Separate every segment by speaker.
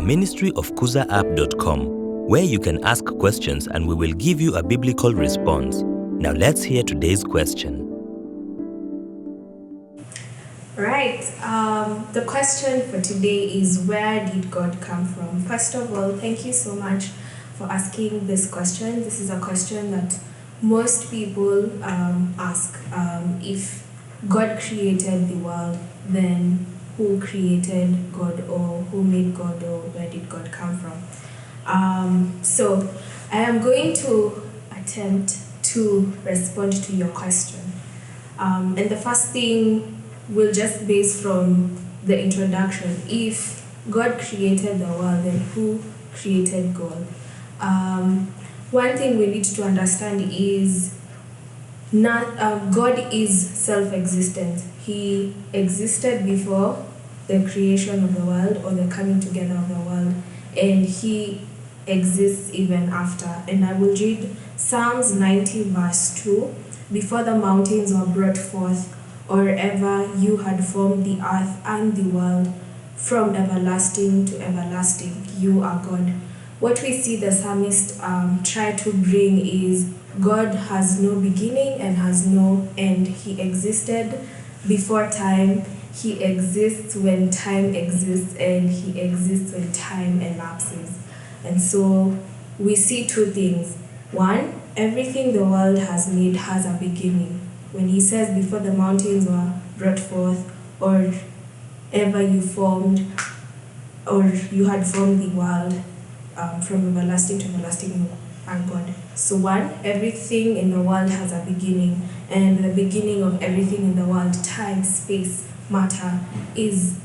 Speaker 1: a ministry of kuzaapp.com, where you can ask questions and we will give you a biblical response. Now let's hear today's question.
Speaker 2: Right. The question for today is, where did God come from? First of all, thank you so much for asking this question. This is a question that most people ask. If God created the world, then who created God, or who made God, or where did God come from? So I am going to attempt to respond to your question. And the first thing will just base from the introduction. If God created the world, then who created God? One thing we need to understand is God is self-existent. He existed before the creation of the world, or the coming together of the world, and He exists even after. And I will read Psalms 90 verse 2. Before the mountains were brought forth, or ever you had formed the earth and the world, from everlasting to everlasting, you are God. What we see the psalmist try to bring is God has no beginning and has no end. He existed before time, He exists when time exists, and He exists when time elapses. And so we see two things. One, everything the world has made has a beginning. When He says, before the mountains were brought forth, or ever you formed, or you had formed the world, from everlasting to everlasting, you are God. So one, everything in the world has a beginning, and the beginning of everything in the world, time, space, matter, is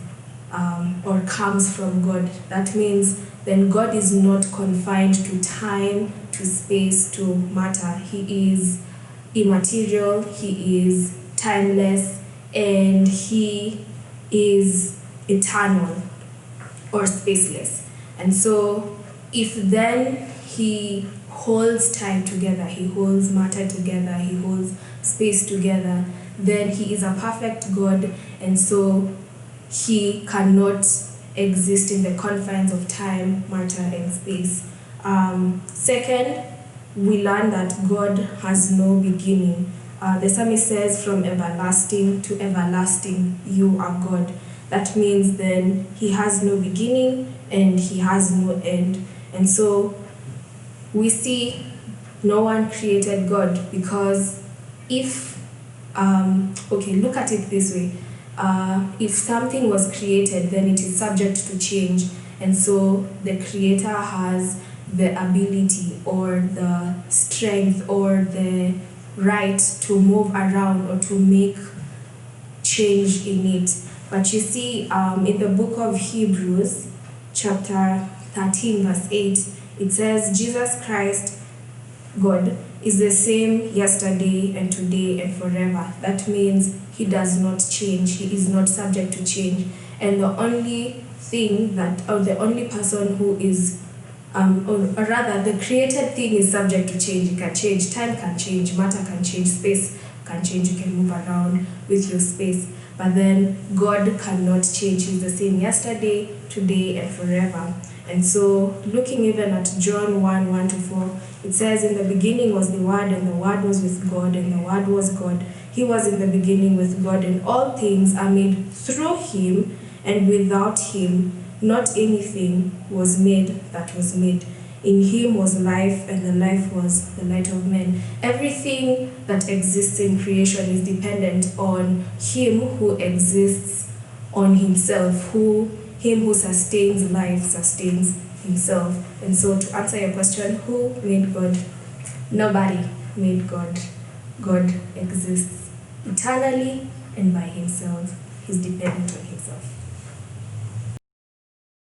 Speaker 2: or comes from God. That means then God is not confined to time, to space, to matter. He is immaterial, He is timeless, and He is eternal or spaceless. And so if then He holds time together, He holds matter together, He holds space together, then He is a perfect God, and so He cannot exist in the confines of time, matter, and space. Second, we learn that God has no beginning. The psalmist says, from everlasting to everlasting, you are God. That means then He has no beginning and He has no end. And so we see no one created God, because if, look at it this way. If something was created, then it is subject to change. And so the Creator has the ability, or the strength, or the right to move around or to make change in it. But you see, in the book of Hebrews, chapter 13, verse 8, it says, Jesus Christ, God, is the same yesterday and today and forever. That means He does not change. He is not subject to change. And the only thing that, or the only person who is, or rather, the created thing is subject to change. It can change. Time can change. Matter can change. Space can change. You can move around with your space. But then God cannot change. He's the same yesterday, today, and forever. And so, looking even at John 1:1-4, it says, in the beginning was the Word, and the Word was with God, and the Word was God. He was in the beginning with God, and all things are made through Him, and without Him not anything was made that was made. In Him was life, and the life was the light of men. Everything that exists in creation is dependent on Him who exists on Himself, Him who sustains life, sustains Himself. And so, to answer your question, who made God? Nobody made God. God exists eternally and by Himself. He's dependent on Himself.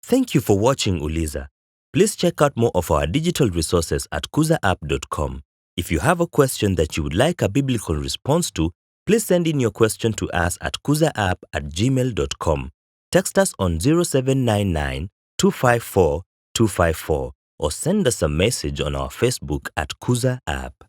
Speaker 1: Thank you for watching, Uliza. Please check out more of our digital resources at kuzaapp.com. If you have a question that you would like a biblical response to, please send in your question to us at kuzaapp@gmail.com. Text us on 0799 254 254, or send us a message on our Facebook at Kuza App.